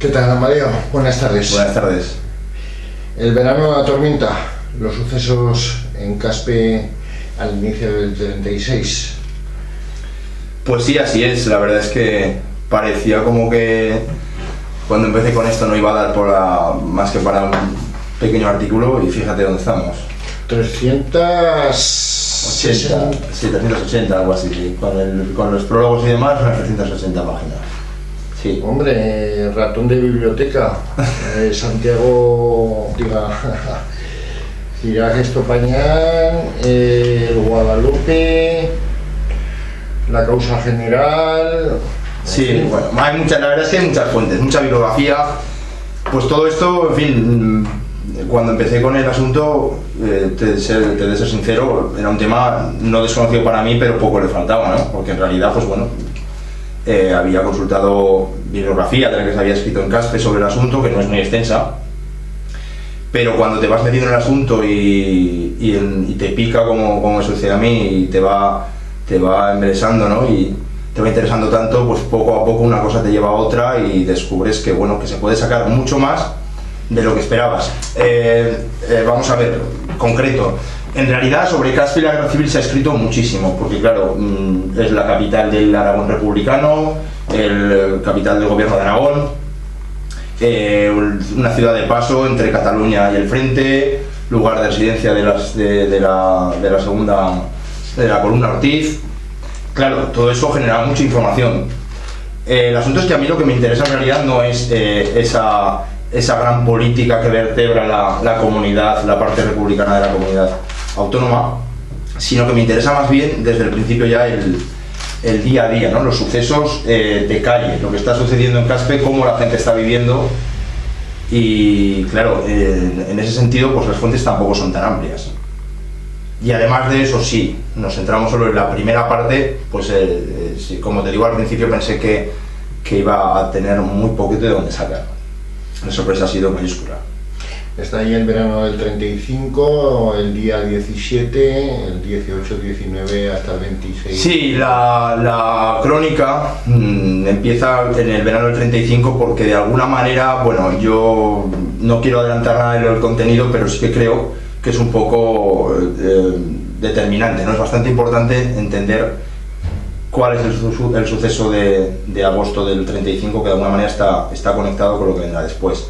¿Qué tal, Amadeo? Buenas tardes. Buenas tardes. El verano atormenta los sucesos en Caspe al inicio del 36. Pues sí, así es. La verdad es que parecía como que cuando empecé con esto no iba a dar más que para un pequeño artículo, y fíjate dónde estamos. 380, sí, 380, algo así, sí. Con los prólogos y demás, unas 380 páginas. Sí. Hombre, ratón de biblioteca, Santiago, Irak Estopañán, el Guadalupe, la causa general. Sí, bueno, la verdad es que hay muchas fuentes, mucha bibliografía. Pues todo esto, en fin, cuando empecé con el asunto, te de ser sincero, era un tema no desconocido para mí, pero poco le faltaba, ¿no? Porque en realidad, pues bueno, había consultado bibliografía de la que se había escrito en Caspe sobre el asunto, que no es muy extensa, pero cuando te vas metiendo en el asunto y te pica como me sucede a mí, y te va embelesando, ¿no? Y te va interesando tanto, pues poco a poco una cosa te lleva a otra y descubres que, bueno, que se puede sacar mucho más de lo que esperabas. Vamos a ver, concreto. En realidad, sobre Caspe y la Guerra Civil se ha escrito muchísimo, porque claro, es la capital del Aragón republicano, el capital del gobierno de Aragón, una ciudad de paso entre Cataluña y el Frente, lugar de residencia de la columna Ortiz. Claro, todo eso genera mucha información. El asunto es que a mí lo que me interesa en realidad no es esa gran política que vertebra la comunidad, la parte republicana de la comunidad autónoma, sino que me interesa más bien desde el principio ya el día a día, ¿no? Los sucesos de calle, lo que está sucediendo en Caspe, cómo la gente está viviendo. Y claro, en ese sentido, pues las fuentes tampoco son tan amplias. Y además de eso, sí, nos centramos solo en la primera parte, pues como te digo al principio, pensé que iba a tener muy poquito de dónde sacar. La sorpresa ha sido mayúscula. Está ahí el verano del 35, el día 17, el 18, 19 hasta el 26. Sí, la crónica empieza en el verano del 35 porque de alguna manera, bueno, yo no quiero adelantar nada del contenido, pero sí que creo que es un poco determinante, ¿no? Es bastante importante entender cuál es el suceso de agosto del 35, que de alguna manera está conectado con lo que vendrá después.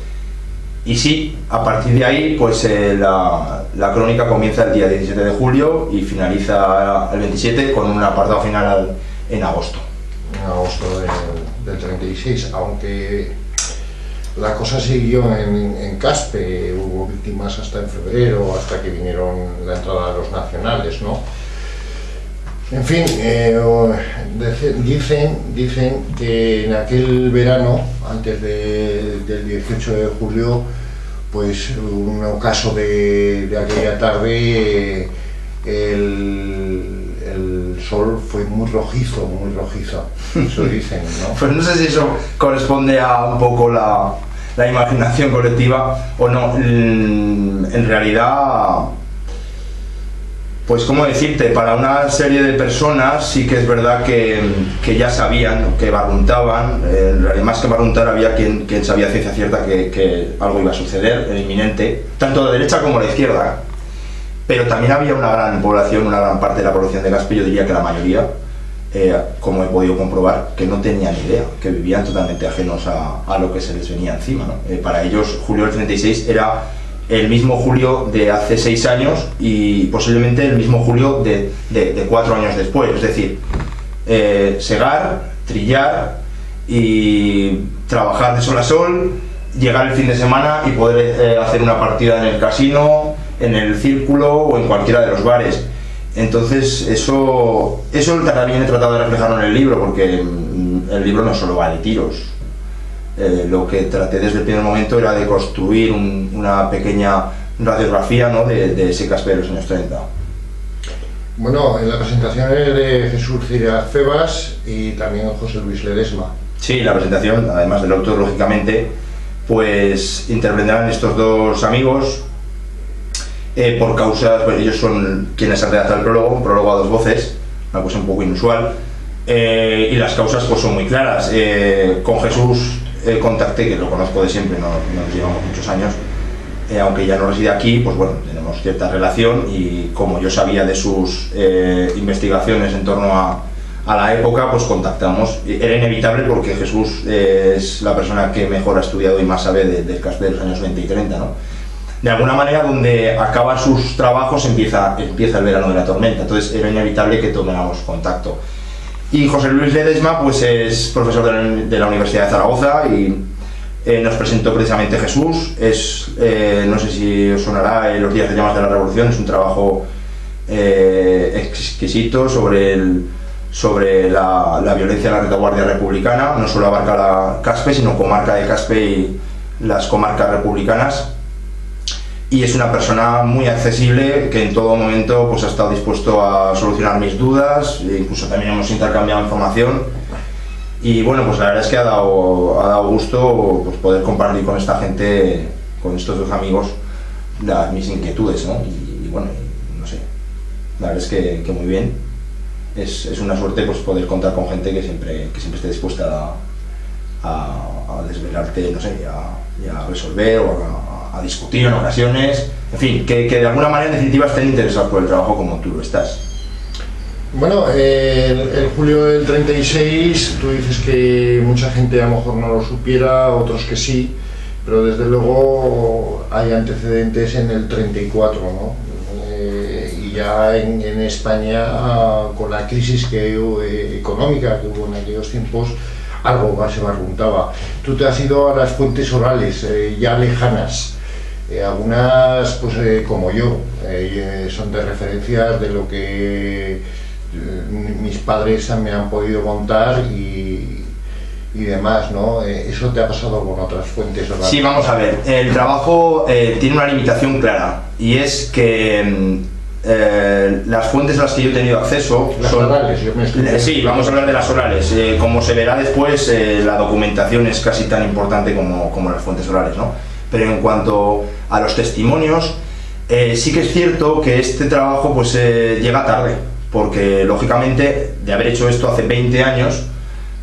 Y sí, a partir de ahí, pues la crónica comienza el día 17 de julio y finaliza el 27 con un apartado final en agosto. En agosto del 36, aunque la cosa siguió en Caspe, hubo víctimas hasta en febrero, hasta que vinieron la entrada de los nacionales, ¿no? En fin, dicen que en aquel verano, antes del 18 de julio, pues un ocaso de aquella tarde, el sol fue muy rojizo, eso dicen, ¿no? Pues no sé si eso corresponde a un poco la imaginación colectiva o no. En realidad, pues cómo decirte, para una serie de personas sí que es verdad que ya sabían, que barruntaban. En realidad, más que barruntar, había quien sabía a ciencia cierta que algo iba a suceder, era inminente, tanto la derecha como la izquierda. Pero también había una gran población, una gran parte de la población de Caspe, yo diría que la mayoría, como he podido comprobar, que no tenían ni idea, que vivían totalmente ajenos a lo que se les venía encima, ¿no? Para ellos, julio del 36 era el mismo julio de hace 6 años y posiblemente el mismo julio de 4 años después. Es decir, segar, trillar y trabajar de sol a sol, llegar el fin de semana y poder hacer una partida en el casino, en el círculo o en cualquiera de los bares. Entonces eso también he tratado de reflejarlo en el libro, porque el libro no solo va de tiros. Lo que traté desde el primer momento era de construir una pequeña radiografía, ¿no? de ese Caspe de los años 30. Bueno, en la presentación es de Jesús Ciriac Febas y también José Luis Ledesma. Sí, la presentación, además del autor, lógicamente, pues intervendrán estos dos amigos por causas, pues ellos son quienes han redactado el prólogo, un prólogo a 2 voces, una cosa un poco inusual, y las causas pues son muy claras. Con Jesús contacté, que lo conozco de siempre, nos llevamos muchos años, aunque ya no reside aquí, pues bueno, tenemos cierta relación, y como yo sabía de sus investigaciones en torno a la época, pues contactamos. Era inevitable porque Jesús es la persona que mejor ha estudiado y más sabe del Caspe de los años 20 y 30, ¿no? De alguna manera, donde acaban sus trabajos empieza el verano de la tormenta, entonces era inevitable que tomáramos contacto. Y José Luis Ledesma pues es profesor de la Universidad de Zaragoza, y nos presentó precisamente Jesús. No sé si os sonará, Los días de llamas de la revolución, es un trabajo exquisito sobre la violencia en la retaguardia republicana. No solo abarca la Caspe, sino comarca de Caspe y las comarcas republicanas. Y es una persona muy accesible, que en todo momento pues ha estado dispuesto a solucionar mis dudas, e incluso también hemos intercambiado información. Y bueno, pues la verdad es que ha dado gusto pues poder compartir con esta gente, con estos dos amigos, mis inquietudes, ¿no? Y bueno, no sé, la verdad es que muy bien. Es una suerte pues poder contar con gente que siempre esté dispuesta a desvelarte, no sé, y a resolver o a discutir en ocasiones, en fin, que de alguna manera en definitiva estén interesados por el trabajo como tú lo estás. Bueno, el julio del 36, tú dices que mucha gente a lo mejor no lo supiera, otros que sí, pero desde luego hay antecedentes en el 34, ¿no? Y ya en España, con la crisis económica que hubo en aquellos tiempos, algo más se barruntaba. Tú te has ido a las fuentes orales, ya lejanas. Algunas, pues como yo, son de referencias de lo que mis padres me han podido contar y demás, ¿no? ¿Eso te ha pasado con otras fuentes orales? Sí, vamos a ver. El trabajo tiene una limitación clara, y es que las fuentes a las que yo he tenido acceso son orales. Sí, vamos a hablar de las orales. Como se verá después, la documentación es casi tan importante como las fuentes orales, ¿no? Pero en cuanto a los testimonios, sí que es cierto que este trabajo pues llega tarde, porque lógicamente de haber hecho esto hace 20 años,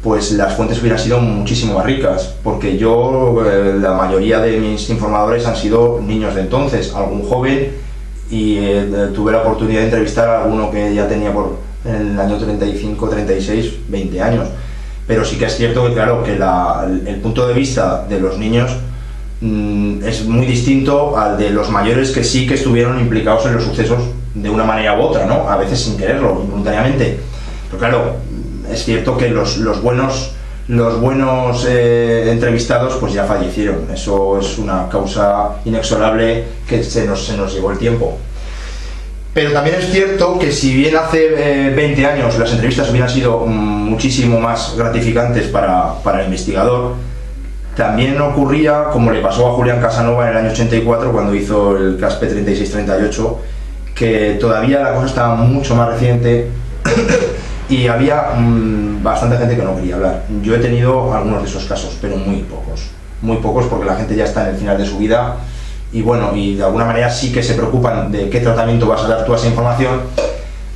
pues las fuentes hubieran sido muchísimo más ricas, porque yo, la mayoría de mis informadores han sido niños de entonces, algún joven, y tuve la oportunidad de entrevistar a alguno que ya tenía por el año 35, 36, 20 años. Pero sí que es cierto que, claro, que el punto de vista de los niños es muy distinto al de los mayores, que sí que estuvieron implicados en los sucesos de una manera u otra, ¿no? A veces sin quererlo, involuntariamente. Pero claro, es cierto que los buenos entrevistados pues ya fallecieron. Eso es una causa inexorable, que se nos llevó el tiempo. Pero también es cierto que si bien hace 20 años las entrevistas hubieran sido muchísimo más gratificantes para el investigador, también ocurría, como le pasó a Julián Casanova en el año 84, cuando hizo el Caspe 36-38, que todavía la cosa estaba mucho más reciente y había bastante gente que no quería hablar. Yo he tenido algunos de esos casos, pero muy pocos, porque la gente ya está en el final de su vida, y bueno, y de alguna manera sí que se preocupan de qué tratamiento vas a dar tú a esa información,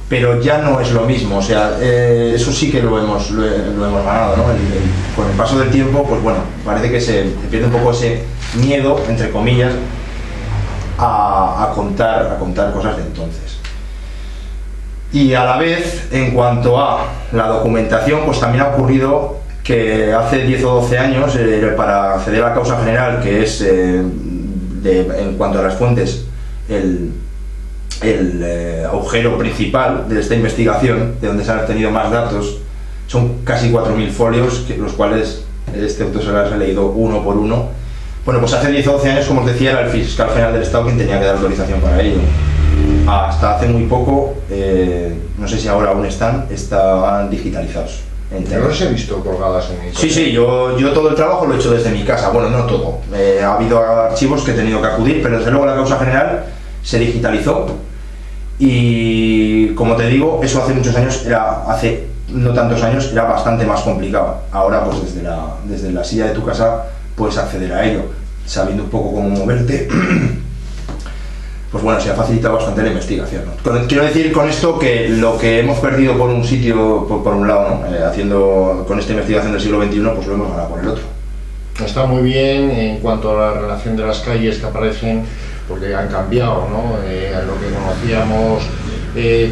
pero ya no es lo mismo. O sea, eso sí que lo hemos ganado, ¿no? Con el paso del tiempo, pues bueno, parece que se pierde un poco ese miedo, entre comillas, a contar cosas de entonces. Y a la vez, en cuanto a la documentación, pues también ha ocurrido que hace 10 o 12 años, para acceder a la causa general, que es, en cuanto a las fuentes, el agujero principal de esta investigación, de donde se han obtenido más datos, son casi 4.000 folios, los cuales este autor se los ha leído uno por uno. Bueno, pues hace 10 o 12 años, como os decía, era el fiscal general del Estado quien tenía que dar autorización para ello. Hasta hace muy poco, no sé si ahora aún estaban digitalizados. Yo los he visto colgadas en mi casa. Sí, yo todo el trabajo lo he hecho desde mi casa. Bueno, no todo. Ha habido archivos que he tenido que acudir, pero desde luego la causa general se digitalizó. Y como te digo, eso hace muchos años, hace no tantos años, era bastante más complicado. Ahora, pues desde la silla de tu casa puedes acceder a ello, sabiendo un poco cómo moverte. Pues bueno, se ha facilitado bastante la investigación, ¿no? Quiero decir con esto que lo que hemos perdido por un sitio, por un lado, ¿no? Haciendo con esta investigación del siglo XXI, pues lo hemos ganado por el otro. está muy bien en cuanto a la relación de las calles que aparecen, porque han cambiado, ¿no? A lo que conocíamos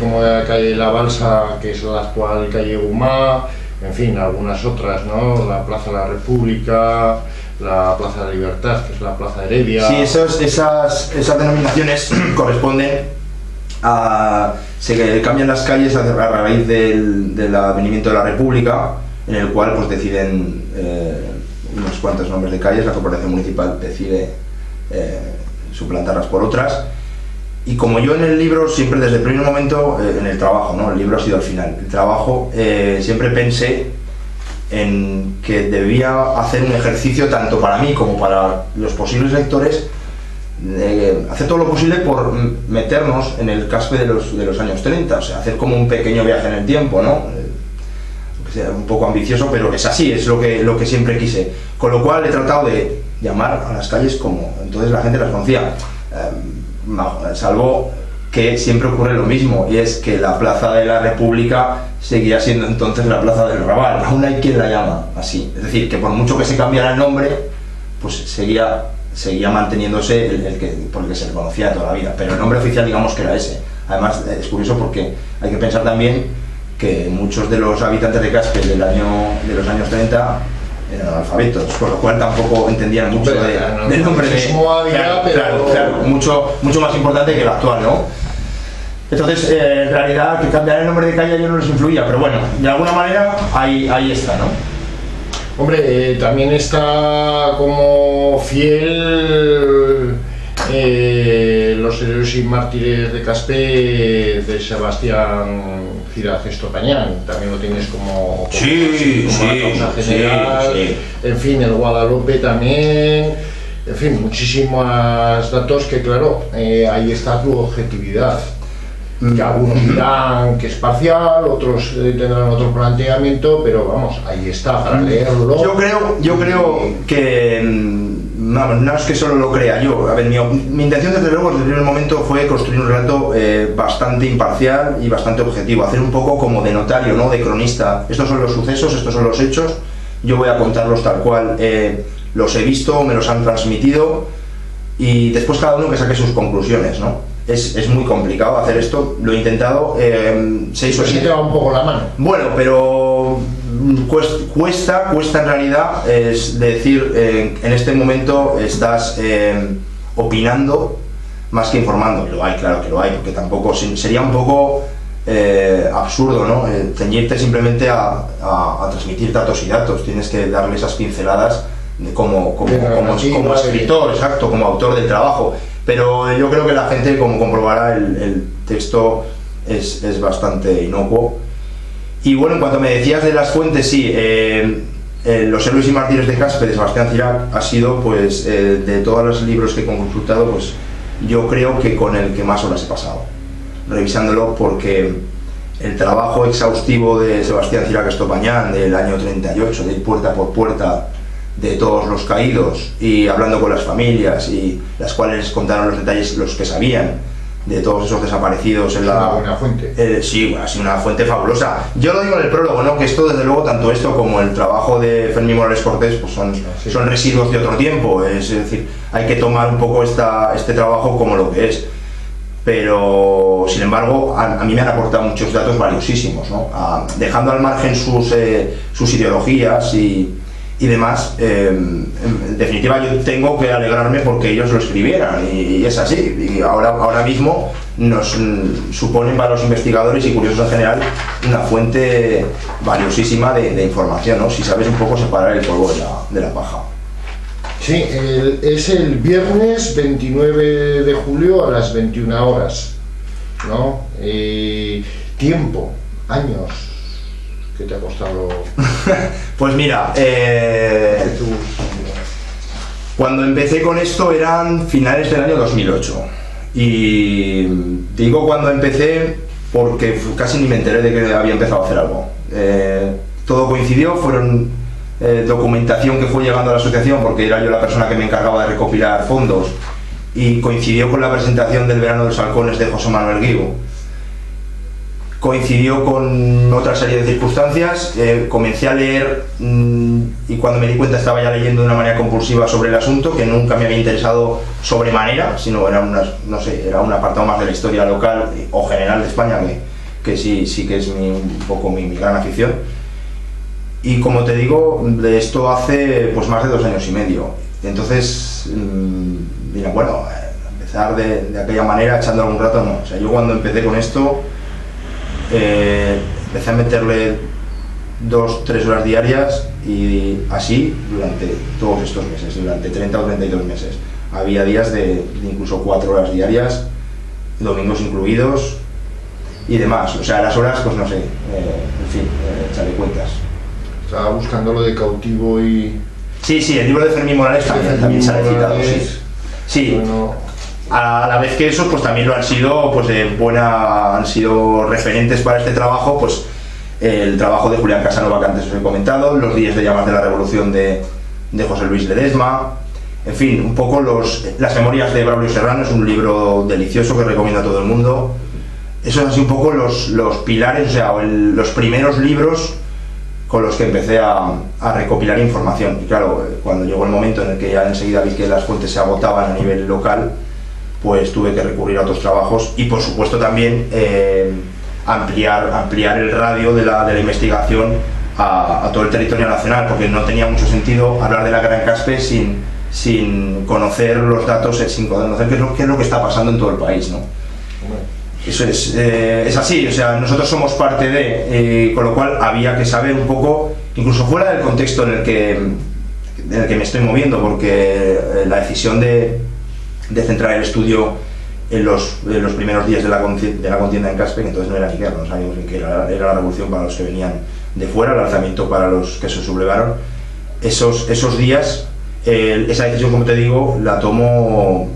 como la calle La Balsa, que es la actual calle Gumá, en fin, algunas otras, ¿no? La Plaza de la República, la Plaza de la Libertad, que es la Plaza Heredia. Sí, esas denominaciones corresponden a... Se cambian las calles a raíz del advenimiento de la República, en el cual pues deciden unos cuantos nombres de calles, la corporación municipal decide suplantarlas por otras. Y como yo en el libro siempre desde el primer momento, en el trabajo, ¿no? El libro ha sido al final, el trabajo, siempre pensé en que debía hacer un ejercicio tanto para mí como para los posibles lectores, hacer todo lo posible por meternos en el caspe de los años 30, o sea, hacer como un pequeño viaje en el tiempo, ¿no? Que sea un poco ambicioso, pero es así, es lo que siempre quise. Con lo cual he tratado de llamar a las calles como entonces la gente las conocía, salvo que siempre ocurre lo mismo, y es que la Plaza de la República seguía siendo entonces la Plaza del Raval, aún hay quien la llama así, es decir, que por mucho que se cambiara el nombre, pues seguía manteniéndose por el que se le conocía toda la vida, pero el nombre oficial digamos que era ese. Además es curioso porque hay que pensar también que muchos de los habitantes de Caspe de los años 30 eran analfabetos, por lo cual tampoco entendían mucho del nombre de... Claro, mucho más importante que el actual, ¿no? Entonces, en realidad, que cambiar el nombre de calle a ellos no les influía, pero bueno, de alguna manera ahí está, ¿no? Hombre, también está como fiel los héroes y mártires de Caspe de Sebastián Cirac Estopañán, también lo tienes como la causa general, sí. En fin, el Guadalupe también, en fin, muchísimos datos que claro, ahí está tu objetividad. Que algunos dirán que es parcial, otros tendrán otro planteamiento, pero vamos, ahí está para leerlo. Yo creo que no es que solo lo crea yo. A ver, mi intención desde luego desde el primer momento fue construir un relato bastante imparcial y bastante objetivo, hacer un poco como de notario, ¿no? De cronista. Estos son los sucesos, estos son los hechos, yo voy a contarlos tal cual los he visto, me los han transmitido y después cada uno que saque sus conclusiones, ¿no? Es muy complicado hacer esto, lo he intentado 6 o 7. te va un poco la mano. Bueno, pero cuesta en realidad, es decir, en este momento estás opinando más que informando. Lo hay, claro que lo hay, porque tampoco sería un poco absurdo, ¿no? Ceñirte simplemente a transmitir datos y datos, tienes que darle esas pinceladas como escritor, exacto, como autor del trabajo. Pero yo creo que la gente, como comprobará, el texto es bastante inocuo. Y bueno, en cuanto me decías de las fuentes, sí, Los héroes y mártires de Caspe, de Sebastián Cirac, ha sido, pues, de todos los libros que he consultado, pues, yo creo que con el que más horas he pasado, revisándolo, porque el trabajo exhaustivo de Sebastián Cirac Estopañán del año 38, de ir puerta por puerta de todos los caídos y hablando con las familias, y las cuales contaron los detalles, los que sabían de todos esos desaparecidos en la... Una buena fuente. Sí, ha sido una fuente fabulosa. Yo lo digo en el prólogo, ¿no? Que esto, desde luego, tanto esto como el trabajo de Fermín Morales Cortés, pues son residuos de otro tiempo. Es decir, hay que tomar un poco este trabajo como lo que es. Pero, sin embargo, a mí me han aportado muchos datos valiosísimos, ¿no? Dejando al margen sus ideologías y demás, en definitiva yo tengo que alegrarme porque ellos lo escribieran, y es así, y ahora mismo nos suponen para los investigadores y curiosos en general una fuente valiosísima de información, ¿no? Si sabes un poco separar el polvo de la paja. Sí, es el viernes 29 de julio a las 21 horas, ¿no? Tiempo, años. ¿Qué te ha costado? Pues mira, cuando empecé con esto eran finales del año 2008, y digo cuando empecé porque casi ni me enteré de que había empezado a hacer algo. Todo coincidió, fueron documentación que fue llegando a la asociación, porque era yo la persona que me encargaba de recopilar fondos, y coincidió con la presentación del Verano de los Halcones de José Manuel Guigo. coincidió con otra serie de circunstancias. Comencé a leer y cuando me di cuenta estaba ya leyendo de una manera compulsiva sobre el asunto, que nunca me había interesado sobremanera, sino era no sé, era un apartado más de la historia local o general de España, que sí que es un poco mi gran afición. Y como te digo, de esto hace pues más de 2 años y medio. Entonces, mira, bueno, empezar de aquella manera, echando algún rato, no. O sea, yo cuando empecé con esto, empecé a meterle 2-3 horas diarias y así durante todos estos meses, durante 30 o 32 meses. Había días de incluso 4 horas diarias, domingos incluidos y demás. O sea, las horas, pues no sé, en fin, echarle cuentas. Estaba buscando lo de Cautivo y... Sí, el libro de Fermín Morales también se ha citado, sí. Bueno, a la vez que esos, pues también lo han sido, pues han sido referentes para este trabajo, pues el trabajo de Julián Casanova, que antes os he comentado, Los días de llamas de la revolución de José Luis Ledesma, en fin, un poco las memorias de Braulio Serrano, es un libro delicioso que recomiendo a todo el mundo. Esos han sido un poco los pilares, o sea, los primeros libros con los que empecé a recopilar información. Y claro, cuando llegó el momento en el que ya enseguida vi que las fuentes se agotaban a nivel local, pues tuve que recurrir a otros trabajos y por supuesto también ampliar el radio de la investigación a todo el territorio nacional, porque no tenía mucho sentido hablar de la Gran Caspe sin conocer los datos, sin conocer qué es lo que está pasando en todo el país, ¿no? Eso es así, o sea, nosotros somos parte de, con lo cual había que saber un poco, incluso fuera del contexto en el que me estoy moviendo, porque la decisión de centrar el estudio en los primeros días de la contienda en Caspe, que entonces no era ni guerra, no sabíamos bien qué era la revolución para los que venían de fuera, el alzamiento para los que se sublevaron. Esos días, esa decisión, como te digo, la tomo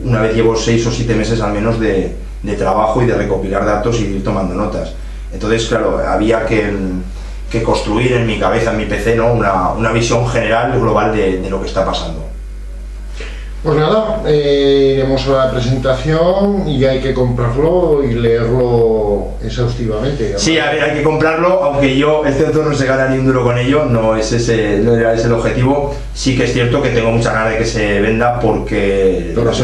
una vez llevo 6 o 7 meses al menos de trabajo y de recopilar datos y de ir tomando notas. Entonces, claro, había que construir en mi cabeza, en mi PC, ¿no? una visión general, global de lo que está pasando. Pues nada, iremos a la presentación y hay que comprarlo y leerlo exhaustivamente. Sí, a ver, hay que comprarlo, aunque este autor no se gana ni un duro con ello, no era ese el objetivo. Sí que es cierto que tengo mucha ganas de que se venda porque todos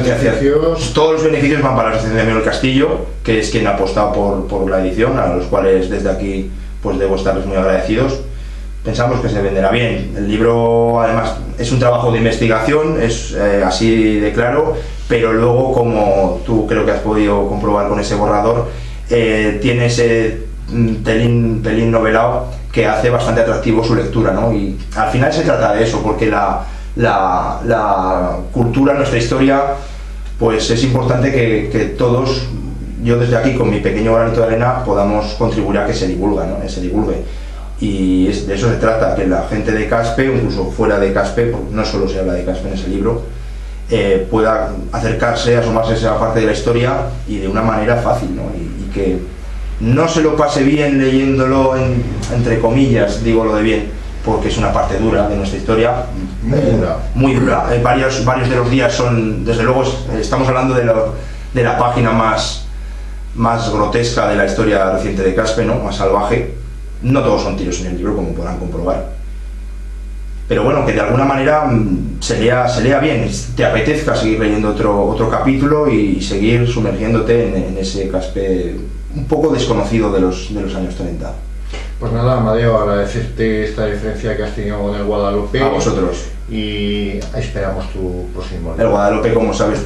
los beneficios van para la Asociación de Amigos del Castillo, que es quien ha apostado por la edición, a los cuales desde aquí pues debo estarles muy agradecidos. Pensamos que se venderá bien. El libro, además, es un trabajo de investigación, es así de claro, pero luego, como tú creo que has podido comprobar con ese borrador, tiene ese pelín novelado que hace bastante atractivo su lectura, ¿no? Y al final se trata de eso, porque la cultura, nuestra historia, pues es importante que todos, yo desde aquí con mi pequeño granito de arena, podamos contribuir a que se divulgue, ¿no? Se divulgue. Y de eso se trata, que la gente de Caspe, incluso fuera de Caspe, porque no solo se habla de Caspe en ese libro, pueda acercarse, asomarse a esa parte de la historia y de una manera fácil, ¿no? Y que no se lo pase bien leyéndolo entre comillas, digo lo de bien, porque es una parte dura de nuestra historia, muy dura. Varios de los días son, desde luego, estamos hablando de la página más grotesca de la historia reciente de Caspe, ¿no? Más salvaje. No todos son tiros en el libro, como podrán comprobar. Pero bueno, que de alguna manera se lea bien, te apetezca seguir leyendo otro capítulo y seguir sumergiéndote en ese Caspe un poco desconocido de los años 30. Pues nada, Amadeo, agradecerte esta diferencia que has tenido con el Guadalupe. A vosotros. Y esperamos tu próximo libro. El Guadalupe, como sabes,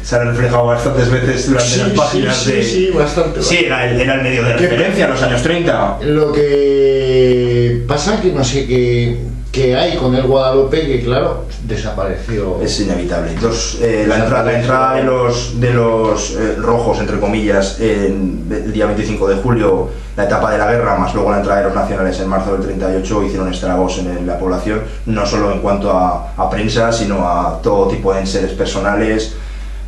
se ha reflejado bastantes veces durante las páginas Sí, bastante. Sí, era el medio de referencia en los años 30. Lo que pasa que no sé qué hay con el Guadalupe, que claro, desapareció. Es inevitable. Entonces, la entrada de los rojos, entre comillas, el día 25 de julio, la etapa de la guerra, más luego la entrada de los nacionales en marzo del 38, hicieron estragos en la población, no solo en cuanto a prensa, sino a todo tipo de enseres personales.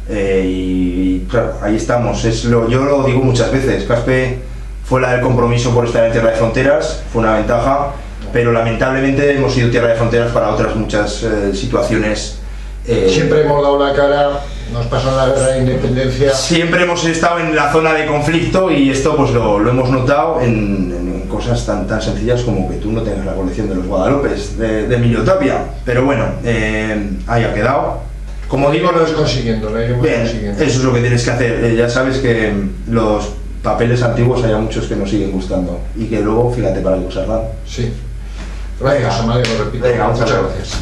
Y claro, ahí estamos. Yo lo digo muchas veces, Caspe fue la del compromiso por estar en tierra de fronteras, fue una ventaja, pero lamentablemente hemos sido tierra de fronteras para otras muchas situaciones Siempre hemos dado la cara, nos pasó en la guerra de independencia. Siempre hemos estado en la zona de conflicto y esto pues lo hemos notado en cosas tan sencillas como que tú no tengas la colección de los Guadalupes de Emilio Tapia. Pero bueno, ahí ha quedado. Como digo, lo iremos consiguiendo, lo iremos consiguiendo. Eso es lo que tienes que hacer. Ya sabes que los papeles antiguos hay muchos que nos siguen gustando y que luego, fíjate para qué usarla. Sí. Gracias, Amadeo, lo repito. Venga, muchas gracias.